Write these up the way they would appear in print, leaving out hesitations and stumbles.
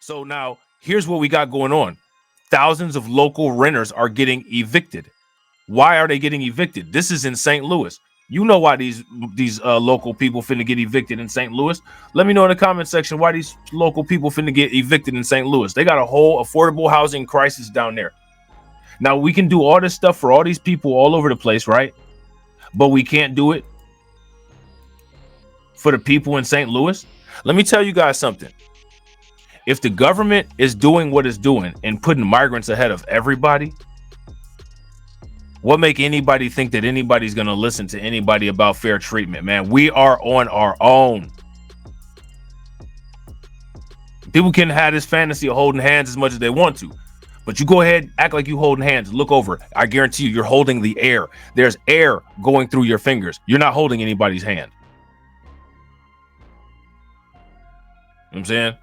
So now here's what we got going on. Thousands of local renters are getting evicted. Why are they getting evicted? This is in St. Louis. You know why these local people finna get evicted in St. Louis. Let me know in the comment section why these local people finna get evicted in St. Louis. They got a whole affordable housing crisis down there. Now we can do all this stuff for all these people all over the place, right? But we can't do it for the people in St. Louis. Let me tell you guys something. If the government is doing what it's doing and putting migrants ahead of everybody, what make anybody think that anybody's going to listen to anybody about fair treatment, man? We are on our own. People can have this fantasy of holding hands as much as they want to, but you go ahead, act like you holding hands, look over. I guarantee you're holding the air. There's air going through your fingers. You're not holding anybody's hand. You know what I'm saying?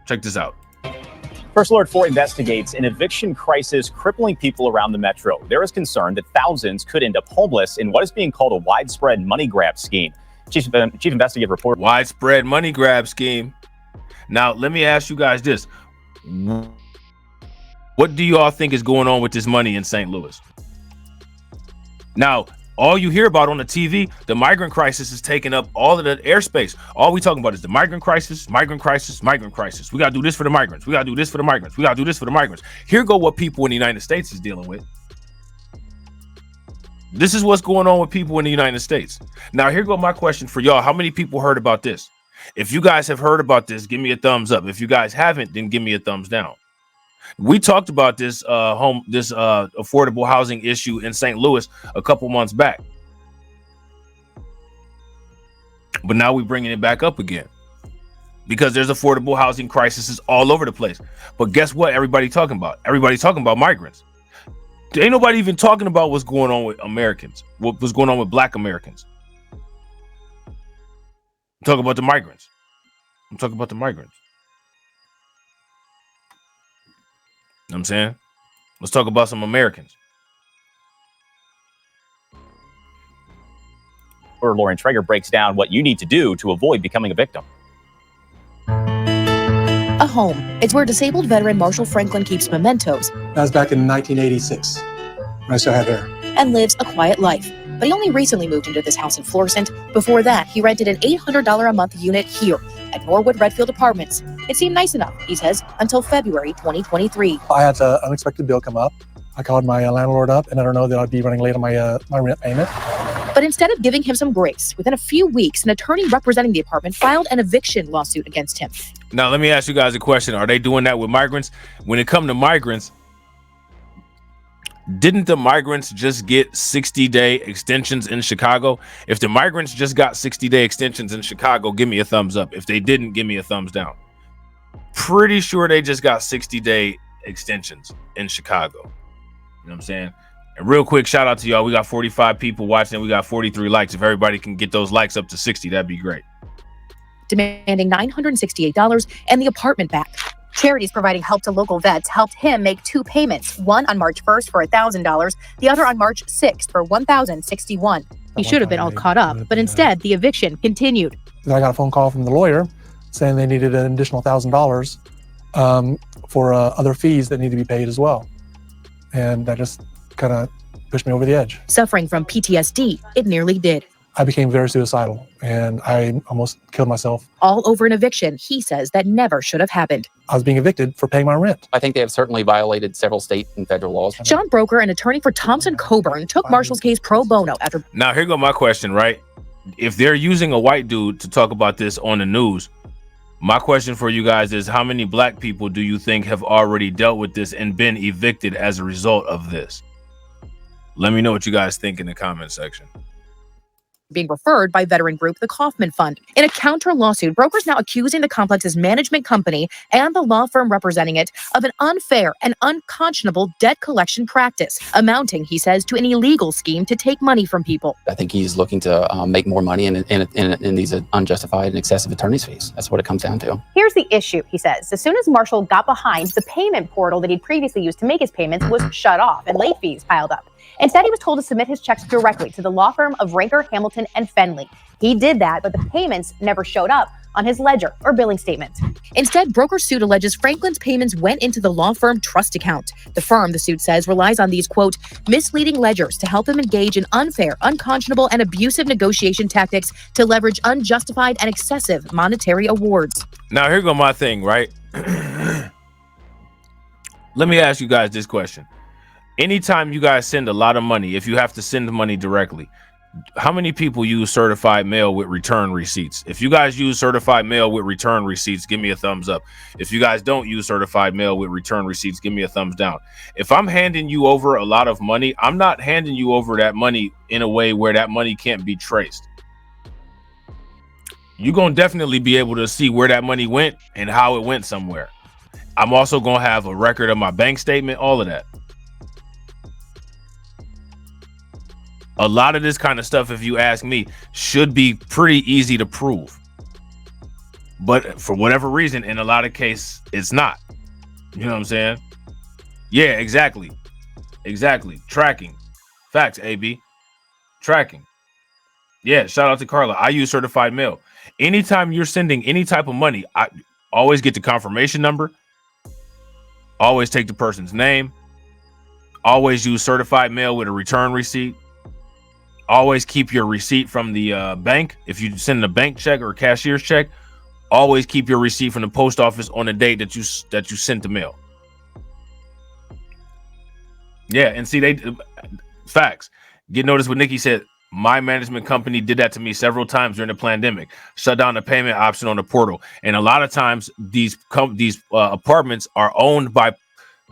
Check this out. First Alert 4 investigates an eviction crisis crippling people around the metro. There is concern that thousands could end up homeless in what is being called a widespread money grab scheme. Chief investigative report. Widespread money grab scheme. Now, let me ask you guys this. What do you all think is going on with this money in St. Louis? Now, all you hear about on the TV, the migrant crisis is taking up all of the airspace. All we talking about is the migrant crisis, migrant crisis, migrant crisis. We got to do this for the migrants. We got to do this for the migrants. We got to do this for the migrants. Here go what people in the United States is dealing with. This is what's going on with people in the United States. Now, here go my question for y'all. How many people heard about this? If you guys have heard about this, give me a thumbs up. If you guys haven't, then give me a thumbs down. We talked about this affordable housing issue in St. Louis a couple months back, but now we're bringing it back up again because there's affordable housing crises all over the place. But guess what? Everybody's talking about migrants. Ain't nobody even talking about what's going on with Americans, what was going on with Black Americans. I'm talking about the migrants. I'm talking about the migrants. You know what I'm saying? Let's talk about some Americans. Or Lauren Traeger breaks down what you need to do to avoid becoming a victim. A home. It's where disabled veteran Marshall Franklin keeps mementos. That was back in 1986, when I still had hair. And lives a quiet life. But he only recently moved into this house in Florissant. Before that, he rented an $800 a month unit here at Norwood Redfield Apartments. It seemed nice enough, he says, until February 2023. I had an unexpected bill come up. I called my landlord up and let her know that I'd be running late on my rent payment. But instead of giving him some grace, within a few weeks, an attorney representing the apartment filed an eviction lawsuit against him. Now, let me ask you guys a question. Are they doing that with migrants? When it comes to migrants, didn't the migrants just get 60-day extensions in Chicago? If the migrants just got 60-day extensions in Chicago, give me a thumbs up. If they didn't, give me a thumbs down. Pretty sure they just got 60-day extensions in Chicago. You know what I'm saying? And real quick, shout out to y'all. We got 45 people watching. We got 43 likes. If everybody can get those likes up to 60, that'd be great. Demanding $968 and the apartment back. Charities providing help to local vets helped him make two payments, one on March 1st for $1,000, the other on March 6th for $1,061. He should have been all caught up, but instead the eviction continued. Then I got a phone call from the lawyer saying they needed an additional $1,000 for other fees that need to be paid as well. And that just kind of pushed me over the edge. Suffering from PTSD, it nearly did. I became very suicidal and I almost killed myself. All over an eviction, he says, that never should have happened. I was being evicted for paying my rent. I think they have certainly violated several state and federal laws. John Broker, an attorney for Thompson Coburn, took Marshall's case pro bono after... Now, here go my question, right? If they're using a white dude to talk about this on the news, my question for you guys is, how many Black people do you think have already dealt with this and been evicted as a result of this? Let me know what you guys think in the comment section. Being referred by veteran group the Kaufman Fund. In a counter lawsuit, brokers now accusing the complex's management company and the law firm representing it of an unfair and unconscionable debt collection practice, amounting, he says, to an illegal scheme to take money from people. I think he's looking to make more money in these unjustified and excessive attorney's fees. That's what it comes down to. Here's the issue, he says. As soon as Marshall got behind, the payment portal that he'd previously used to make his payments was shut off and late fees piled up. Instead, he was told to submit his checks directly to the law firm of Ranker, Hamilton, and Fenley. He did that, but the payments never showed up, on his ledger or billing statement. Instead, broker suit alleges Franklin's payments went into the law firm trust account. The firm, the suit says, relies on these, quote, misleading ledgers to help him engage in unfair, unconscionable, and abusive negotiation tactics to leverage unjustified and excessive monetary awards. Now, here go my thing, right? Let me ask you guys this question. Anytime you guys send a lot of money, if you have to send the money directly, how many people use certified mail with return receipts? If you guys use certified mail with return receipts, give me a thumbs up. If you guys don't use certified mail with return receipts, give me a thumbs down. If I'm handing you over a lot of money, I'm not handing you over that money in a way where that money can't be traced. You're going to definitely be able to see where that money went and how it went somewhere. I'm also going to have a record of my bank statement, all of that. A lot of this kind of stuff, if you ask me, should be pretty easy to prove. But for whatever reason, in a lot of cases, it's not. You know what I'm saying? Yeah, exactly. Exactly. Tracking. Facts, AB. Tracking. Yeah, shout out to Carla. I use certified mail. Anytime you're sending any type of money, I always get the confirmation number. Always take the person's name. Always use certified mail with a return receipt. Always keep your receipt from the bank. If you send a bank check or a cashier's check, always keep your receipt from the post office on the date that you sent the mail. Yeah, and see, facts. Get notice what Nikki said. My management company did that to me several times during the pandemic. Shut down the payment option on the portal, and a lot of times these apartments are owned by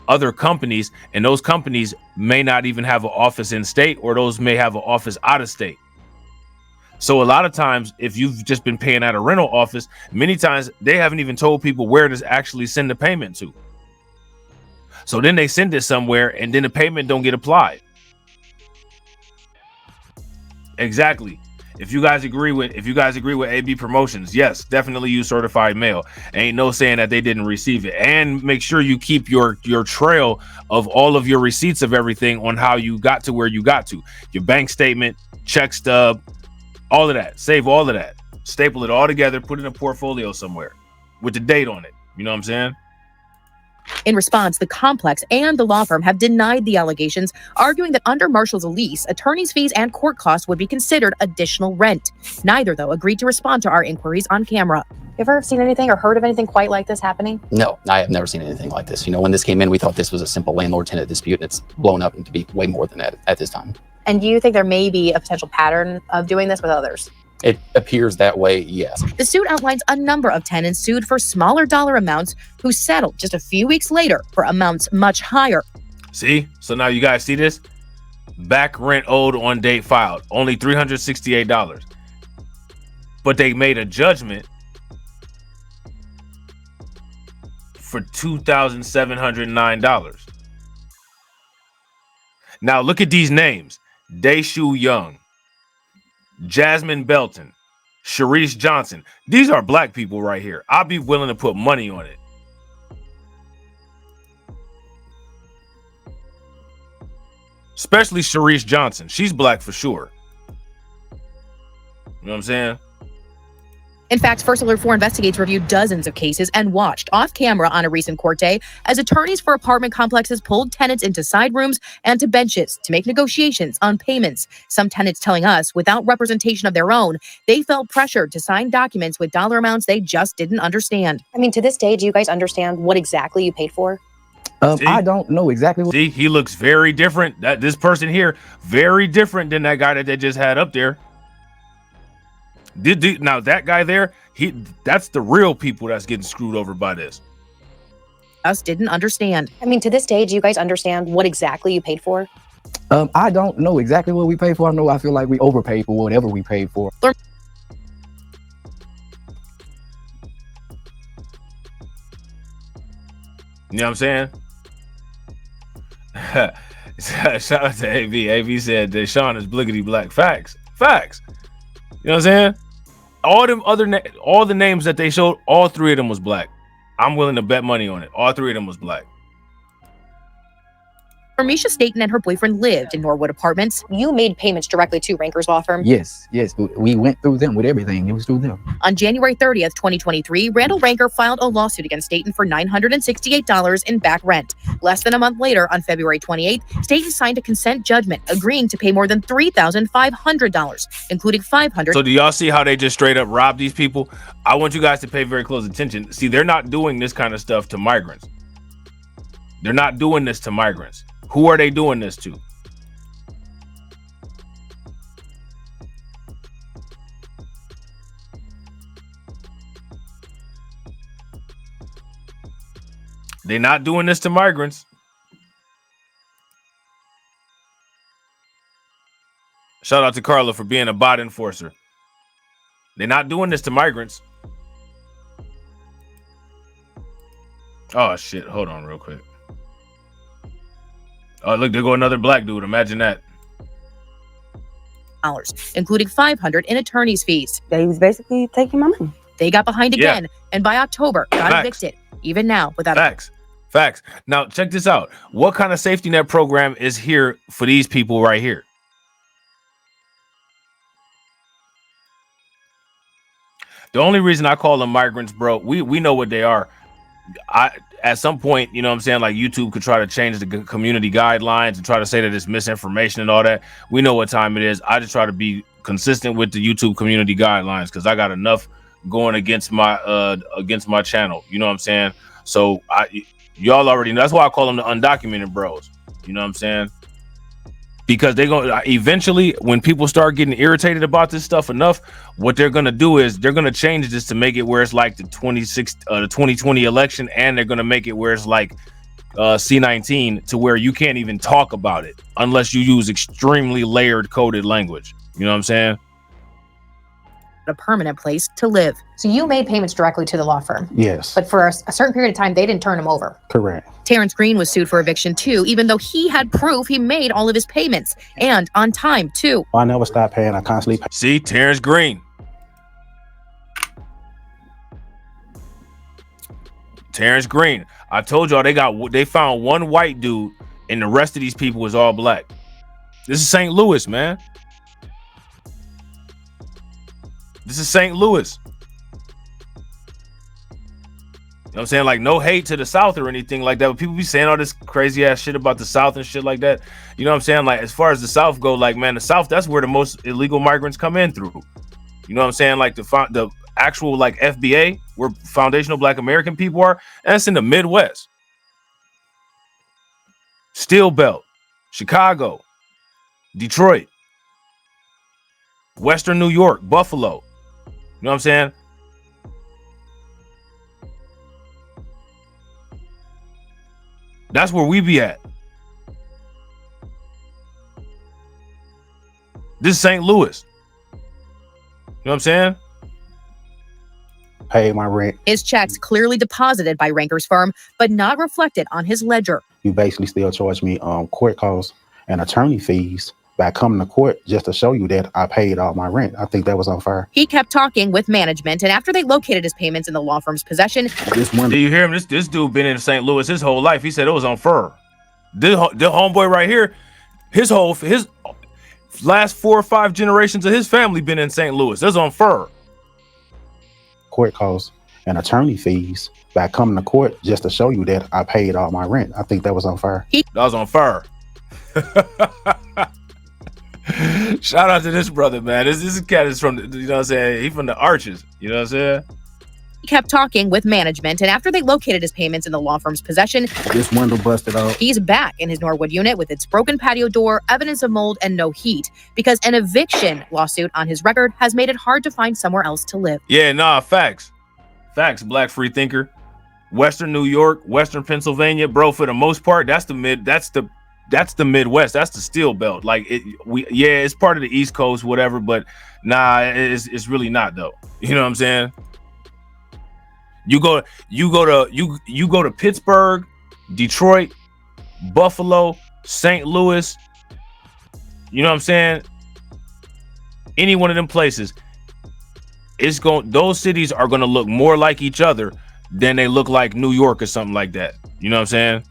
other companies, and those companies may not even have an office in state, or those may have an office out of state. So a lot of times, if you've just been paying at a rental office, many times they haven't even told people where to actually send the payment to. So then they send it somewhere, and then the payment don't get applied. Exactly. If you guys agree with AB Promotions, yes, definitely use certified mail. Ain't no saying that they didn't receive it. And make sure you keep your trail of all of your receipts of everything on how you got to where you got to. Your bank statement, check stub, all of that. Save all of that. Staple it all together, put it in a portfolio somewhere with the date on it. You know what I'm saying? In response, the complex and the law firm have denied the allegations, arguing that under Marshall's lease, attorney's fees and court costs would be considered additional rent. Neither, though, agreed to respond to our inquiries on camera. You ever seen anything or heard of anything quite like this happening? No, I have never seen anything like this. You know, when this came in, we thought this was a simple landlord-tenant dispute, and it's blown up to be way more than that at this time. And do you think there may be a potential pattern of doing this with others? It appears that way, yes. The suit outlines a number of tenants sued for smaller dollar amounts who settled just a few weeks later for amounts much higher. See? So now you guys see this? Back rent owed on date filed, only $368. But they made a judgment for $2,709. Now look at these names. Dayshu Young, Jasmine Belton, Sharice Johnson. These are black people right here. I'll be willing to put money on it. Especially Sharice Johnson. She's black for sure. You know what I'm saying? In fact, First Alert 4 Investigates reviewed dozens of cases and watched off camera on a recent court day as attorneys for apartment complexes pulled tenants into side rooms and to benches to make negotiations on payments. Some tenants telling us, without representation of their own, they felt pressured to sign documents with dollar amounts they just didn't understand. I mean, to this day, do you guys understand what exactly you paid for? I don't know exactly what. See, he looks very different. This person here, very different than that guy that they just had up there. Now that guy there, that's the real people that's getting screwed over by this. Us didn't understand. I mean, to this day, do you guys understand what exactly you paid for? I don't know exactly what we paid for. I feel like we overpaid for whatever we paid for. You know what I'm saying? Shout out to AB. AB said that Sean is blickety black. Facts. You know what I'm saying? All the names that they showed, all three of them was black. I'm willing to bet money on it. All three of them was black. Misha Staten and her boyfriend lived in Norwood Apartments. You made payments directly to Ranker's law firm? Yes, we went through them with everything. It was through them. On January 30th, 2023, Randall Ranker filed a lawsuit against Staten for $968 in back rent. Less than a month later, on February 28th, Staten signed a consent judgment agreeing to pay more than $3,500, including $500. So do y'all see how they just straight up rob these people? I want you guys to pay very close attention. See, they're not doing this kind of stuff to migrants. They're not doing this to migrants. Who are they doing this to? They're not doing this to migrants. Shout out to Carla for being a bot enforcer. They're not doing this to migrants. Oh shit, hold on real quick. Oh look, there go another black dude. Imagine that. Including $500 in attorney's fees. They was basically taking my money. They got behind again, and by October, got Facts. evicted. Even now, without Facts. Now check this out. What kind of safety net program is here for these people right here? The only reason I call them migrants, bro, we know what they are. At some point, you know what I'm saying, like YouTube could try to change the community guidelines and try to say that it's misinformation and all that. We know what time it is. I just try to be consistent with the YouTube community guidelines because I got enough going against my channel. You know what I'm saying? So y'all already know. That's why I call them the undocumented bros. You know what I'm saying? Because they're going to eventually, when people start getting irritated about this stuff enough, what they're going to do is they're going to change this to make it where it's like the 2020 election, and they're going to make it where it's like C-19 to where you can't even talk about it unless you use extremely layered coded language. You know what I'm saying? a permanent place to live. So you made payments directly to the law firm? Yes. But for a certain period of time, they didn't turn him over? Correct. Terrence Green was sued for eviction too, even though he had proof he made all of his payments, and on time too. I never stopped paying. I constantly pay. See, Terrence Green. Terrence Green. I told y'all they found one white dude and the rest of these people was all black. This is St. Louis, man. This is St. Louis. You know what I'm saying? Like, no hate to the South or anything like that, but people be saying all this crazy ass shit about the South and shit like that. You know what I'm saying? Like, as far as the South go, like, man, the South, that's where the most illegal migrants come in through. You know what I'm saying? Like, the actual, like, FBA, where foundational Black American people are, and that's in the Midwest. Steel Belt, Chicago, Detroit, Western New York, Buffalo. You know what I'm saying? That's where we be at. This is St. Louis. You know what I'm saying? Pay my rent. His checks clearly deposited by Ranker's firm, but not reflected on his ledger. You basically still charge me court costs and attorney fees by coming to court just to show you that I paid all my rent. I think that was unfair. He kept talking with management, and after they located his payments in the law firm's possession, do you hear him? This dude been in St. Louis his whole life. He said it was unfair. The homeboy right here, his last 4 or 5 generations of his family been in St. Louis. That's unfair. Court costs and attorney fees by coming to court just to show you that I paid all my rent. I think that was unfair. That was unfair. Shout out to this brother, man. This cat is from, you know what I'm saying? He from the Arches, you know what I'm saying? he kept talking with management, and after they located his payments in the law firm's possession, This window busted out. he's back in his Norwood unit with its broken patio door, evidence of mold, and no heat, because an eviction lawsuit on his record has made it hard to find somewhere else to live. Yeah, nah, facts. Facts, Black free thinker. Western New York, Western Pennsylvania, bro, for the most part, that's the Midwest. That's the Steel Belt. Like it's part of the East Coast, whatever, but nah, it's really not though. You know what I'm saying? You go to Pittsburgh, Detroit, Buffalo, St. Louis. You know what I'm saying? Any one of them places, those cities are gonna look more like each other than they look like New York or something like that. You know what I'm saying?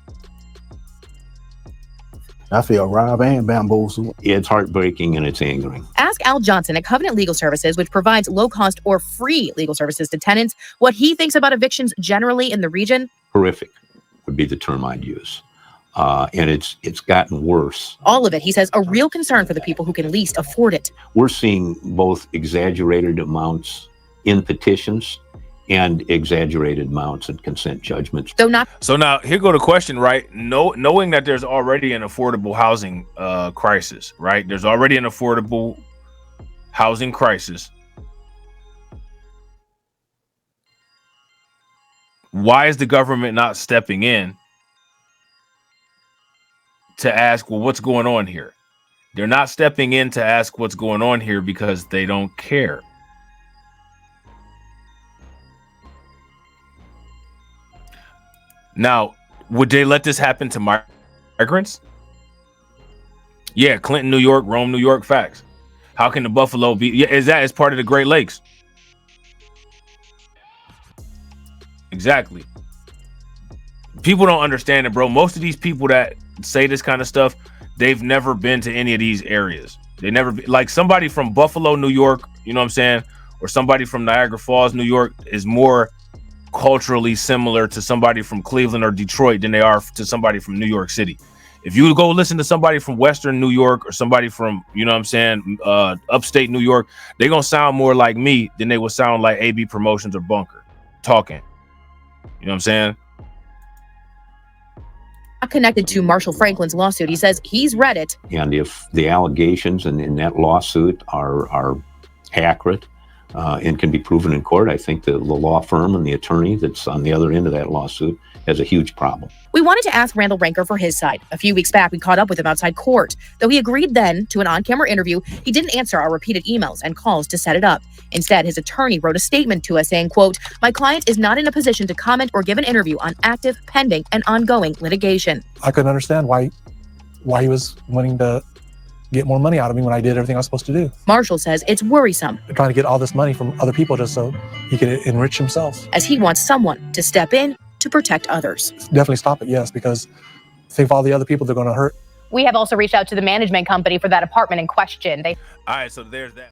I feel robbed and bamboozled. It's heartbreaking and it's angering. Ask Al Johnson at Covenant Legal Services, which provides low-cost or free legal services to tenants, what he thinks about evictions generally in the region. Horrific would be the term I'd use. And it's gotten worse. All of it, he says, a real concern for the people who can least afford it. We're seeing both exaggerated amounts in petitions and exaggerated amounts in consent judgments. So now here go the question, right? Knowing that there's already an affordable housing crisis, right? There's already an affordable housing crisis. Why is the government not stepping in to ask, well, what's going on here? They're not stepping in to ask what's going on here because they don't care. Now, would they let this happen to migrants? Yeah, Clinton, New York, Rome, New York, facts. How can the Buffalo be? Yeah, is that as part of the Great Lakes? Exactly. People don't understand it, bro. Most of these people that say this kind of stuff, they've never been to any of these areas. They never like somebody from Buffalo, New York, you know what I'm saying? Or somebody from Niagara Falls, New York is more culturally similar to somebody from Cleveland or Detroit than they are to somebody from New York City. If you go listen to somebody from Western New York or somebody from, you know what I'm saying, upstate New York, they're going to sound more like me than they would sound like AB Promotions or Bunker talking. You know what I'm saying? Not connected to Marshall Franklin's lawsuit. He says he's read it. And if the allegations in that lawsuit are accurate and can be proven in court, I think the law firm and the attorney that's on the other end of that lawsuit has a huge problem. We wanted to ask Randall Ranker for his side. A few weeks back, we caught up with him outside court. Though he agreed then to an on-camera interview, he didn't answer our repeated emails and calls to set it up. Instead, his attorney wrote a statement to us saying, quote, "My client is not in a position to comment or give an interview on active, pending, and ongoing litigation." I couldn't understand why he was wanting to get more money out of me when I did everything I was supposed to do. Marshall says it's worrisome. Trying to get all this money from other people just so he could enrich himself. As he wants someone to step in to protect others. Definitely stop it, yes, because think of all the other people they're going to hurt. We have also reached out to the management company for that apartment in question. All right, so there's that.